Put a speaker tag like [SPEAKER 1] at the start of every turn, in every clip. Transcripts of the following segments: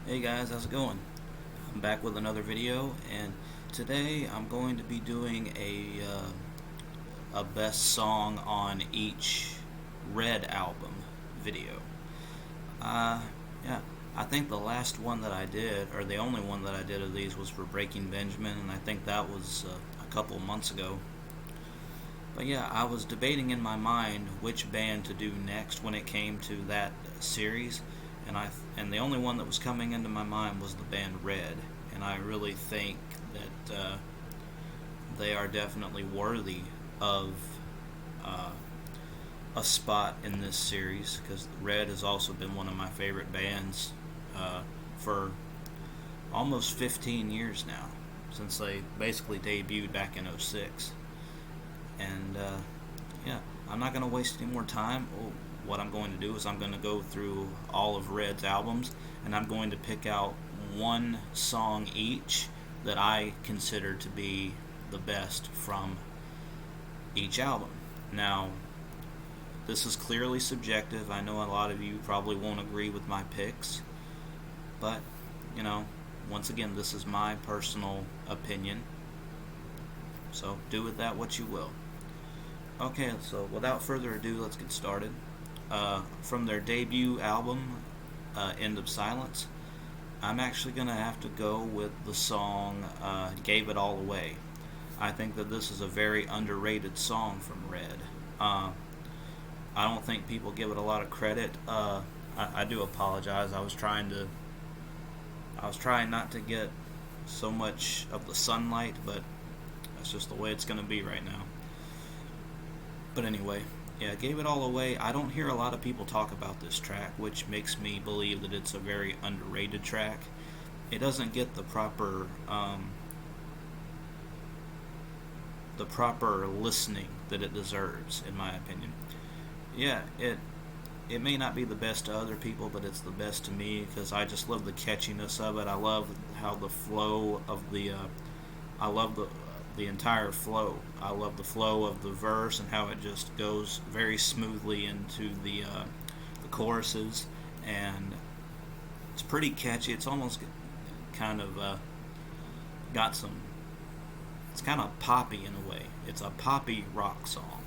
[SPEAKER 1] Hey guys, how's it going? I'm back with another video, and today I'm going to be doing a best song on each Red album video. Uh, yeah, I think the last one that I did, or the only one that I did of these, was for Breaking Benjamin, and I think that was a couple months ago. But yeah, I was debating in my mind which band to do next when it came to that series, and the only one that was coming into my mind was the band Red, and I really think that they are definitely worthy of uh, a spot in this series because Red has also been one of my favorite bands for almost 15 years now, since they basically debuted back in '06. And yeah, I'm not going to waste any more time. What I'm going to do is I'm going to go through all of Red's albums, and I'm going to pick out one song each that I consider to be the best from each album. Now, this is clearly subjective. I know a lot of you probably won't agree with my picks, but, you know, once again, this is my personal opinion, so do with that what you will. Okay, so without further ado, let's get started. From their debut album, End of Silence, I'm actually going to have to go with the song Gave It All Away. I think that this is a very underrated song from Red. I don't think people give it a lot of credit. I do apologize. I was trying not to get so much of the sunlight, but that's just the way it's going to be right now. But anyway, yeah, Gave It All Away. I don't hear a lot of people talk about this track, which makes me believe that it's a very underrated track. It doesn't get the proper listening that it deserves, in my opinion. Yeah, it may not be the best to other people, but it's the best to me because I just love the catchiness of it. I love how the flow of I love the entire flow. I love the flow of the verse and how it just goes very smoothly into the choruses, and it's pretty catchy. It's almost kind of got some. It's kind of poppy in a way. It's a poppy rock song,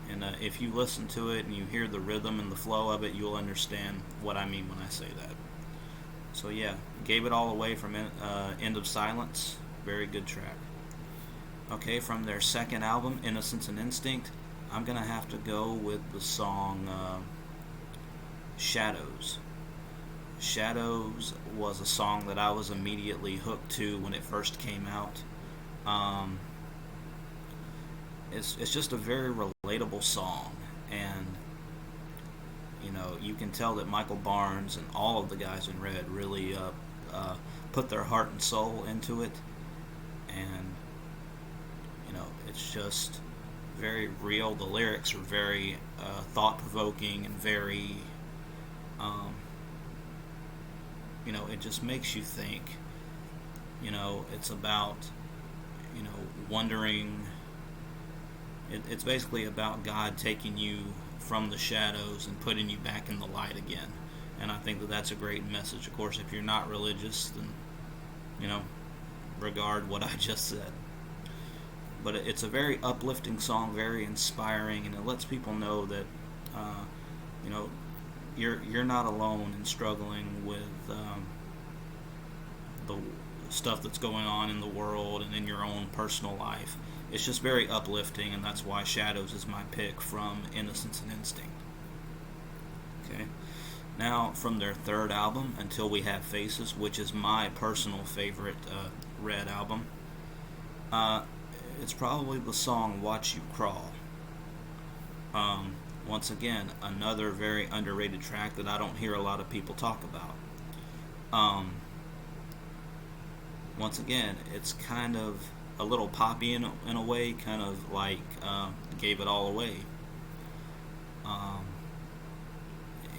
[SPEAKER 1] and if you listen to it and you hear the rhythm and the flow of it, you'll understand what I mean when I say that. So yeah, Gave It All Away from End of Silence. Very good track. Okay, from their second album, Innocence and Instinct, I'm going to have to go with the song Shadows. Shadows was a song that I was immediately hooked to when it first came out. Um, it's just a very relatable song, and you can tell that Michael Barnes and all of the guys in Red really put their heart and soul into it, and it's just very real. The lyrics are very thought-provoking and very, um, it just makes you think. It's about, wondering. It's basically about God taking you from the shadows and putting you back in the light again. And I think that that's a great message. Of course, if you're not religious, then, regard what I just said. But it's a very uplifting song, very inspiring, and it lets people know that uh, you know you're not alone in struggling with the stuff that's going on in the world and in your own personal life. It's just very uplifting, and that's why Shadows is my pick from Innocence and Instinct. Okay. Now, from their third album, Until We Have Faces, which is my personal favorite Red album, uh, it's probably the song Watch You Crawl. Once again, another very underrated track that I don't hear a lot of people talk about. Um, Once again, it's kind of a little poppy in a way, kind of like Gave It All Away. Um,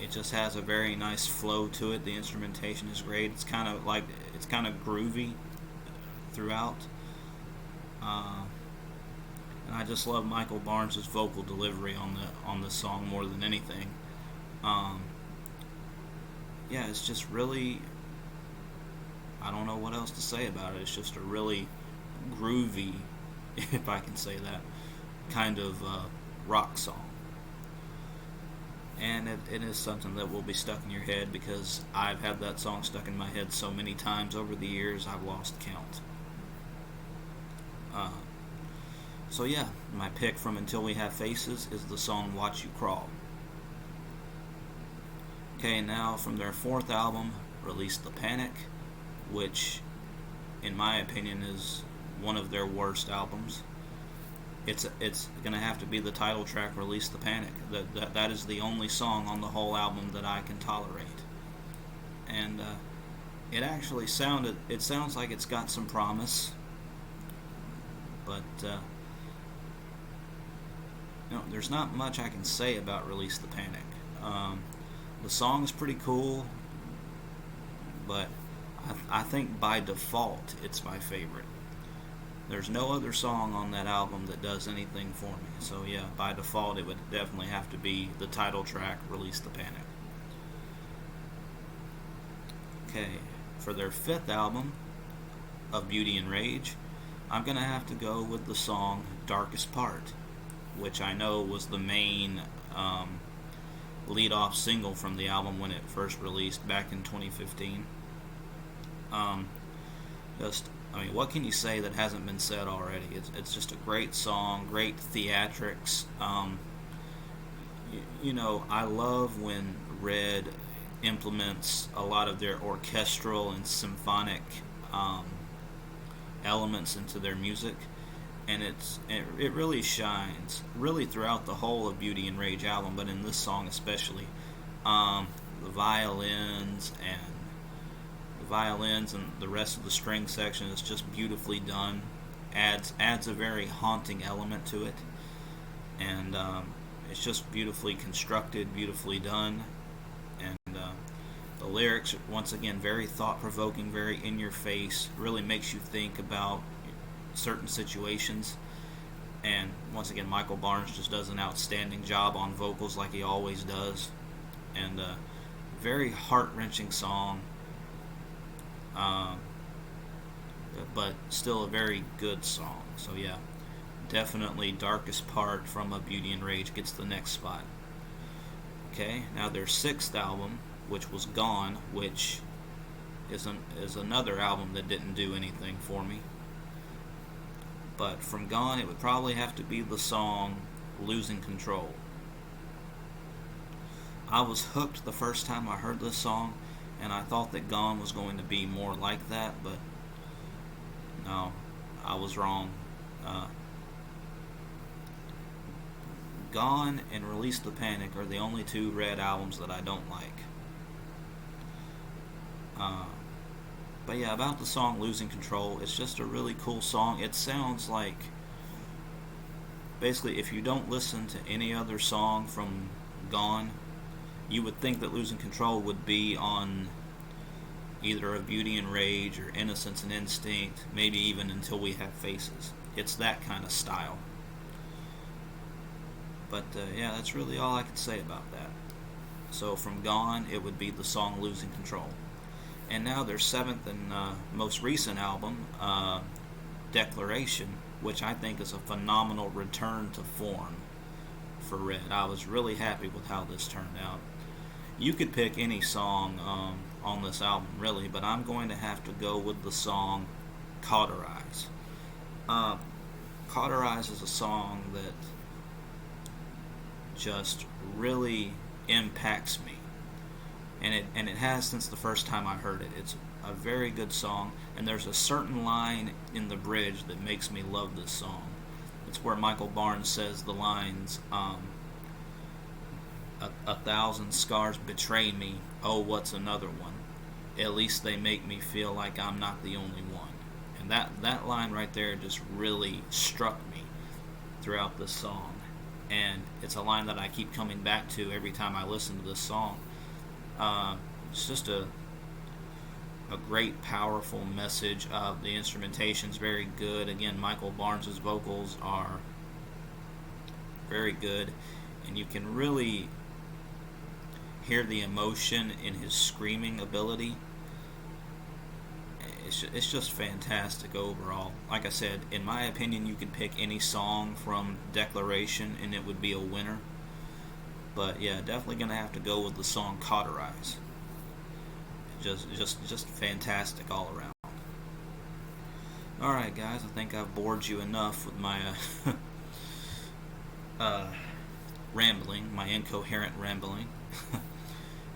[SPEAKER 1] it just has a very nice flow to it. The instrumentation is great. It's kind of groovy throughout. Uh, and I just love Michael Barnes' vocal delivery on the song more than anything. Um, yeah, it's just really I don't know what else to say about it. It's just a really groovy, if I can say that, kind of rock song. And it is something that will be stuck in your head because I've had that song stuck in my head so many times over the years I've lost count. Uh, so yeah, my pick from Until We Have Faces is the song Watch You Crawl. Okay, now from their fourth album, Release the Panic, which in my opinion is one of their worst albums. It's gonna have to be the title track, "Release the Panic." That is the only song on the whole album that I can tolerate. And it actually sounds like it's got some promise, but there's not much I can say about "Release the Panic." The song is pretty cool, but I think by default it's my favorite. There's no other song on that album that does anything for me. So yeah, by default it would definitely have to be the title track, "Release the Panic." Okay, for their fifth album, Of Beauty and Rage, I'm going to have to go with the song "Darkest Part," which I know was the main lead-off single from the album when it first released back in 2015. What can you say that hasn't been said already? It's just a great song, great theatrics. I love when Red implements a lot of their orchestral and symphonic elements into their music, and it really shines really throughout the whole of Beauty and Rage album, but in this song especially. The violins and the rest of the string section is just beautifully done. Adds a very haunting element to it, and it's just beautifully constructed, beautifully done, and the lyrics, once again, very thought-provoking, very in-your-face, really makes you think about certain situations. And once again, Michael Barnes just does an outstanding job on vocals like he always does, and very heart-wrenching song. But still a very good song. So yeah, definitely Darkest Part from A Beauty and Rage gets the next spot. Okay, now their sixth album, which was Gone, which is another album that didn't do anything for me. But from Gone, it would probably have to be the song Losing Control. I was hooked the first time I heard this song, and I thought that Gone was going to be more like that, but no, I was wrong. Gone and Release the Panic are the only two Red albums that I don't like. But yeah, about the song Losing Control, it's just a really cool song. It sounds like, basically, if you don't listen to any other song from Gone, you would think that Losing Control would be on either A Beauty and Rage or Innocence and Instinct, maybe even Until We Have Faces. It's that kind of style. But yeah, that's really all I can say about that. So from Gone, it would be the song Losing Control. And now their seventh and most recent album, Declaration, which I think is a phenomenal return to form for Red. I was really happy with how this turned out. You could pick any song on this album, really, but I'm going to have to go with the song Cauterize. Cauterize is a song that just really impacts me, and it has since the first time I heard it. It's a very good song, and there's a certain line in the bridge that makes me love this song. It's where Michael Barnes says the lines, a thousand scars betray me, oh, what's another one? At least they make me feel like I'm not the only one. And that line right there just really struck me throughout this song. And it's a line that I keep coming back to every time I listen to this song. It's just a great, powerful message. The instrumentation's very good. Again, Michael Barnes' vocals are very good, and you can really hear the emotion in his screaming ability. it's just fantastic overall. Like I said, in my opinion, you could pick any song from Declaration and it would be a winner. But yeah, definitely gonna have to go with the song Cauterize. Just fantastic all around. All right, guys, I think I've bored you enough with my rambling, my incoherent rambling.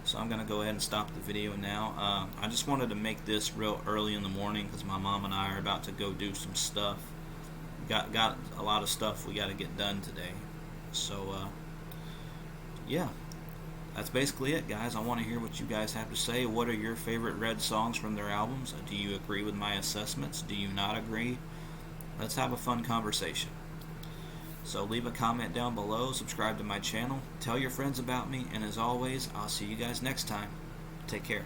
[SPEAKER 1] So I'm going to go ahead and stop the video now. I just wanted to make this real early in the morning because my mom and I are about to go do some stuff. Got a lot of stuff we got to get done today. So, yeah, that's basically it, guys. I want to hear what you guys have to say. What are your favorite Red songs from their albums? Do you agree with my assessments? Do you not agree? Let's have a fun conversation. So leave a comment down below, subscribe to my channel, tell your friends about me, and as always, I'll see you guys next time. Take care.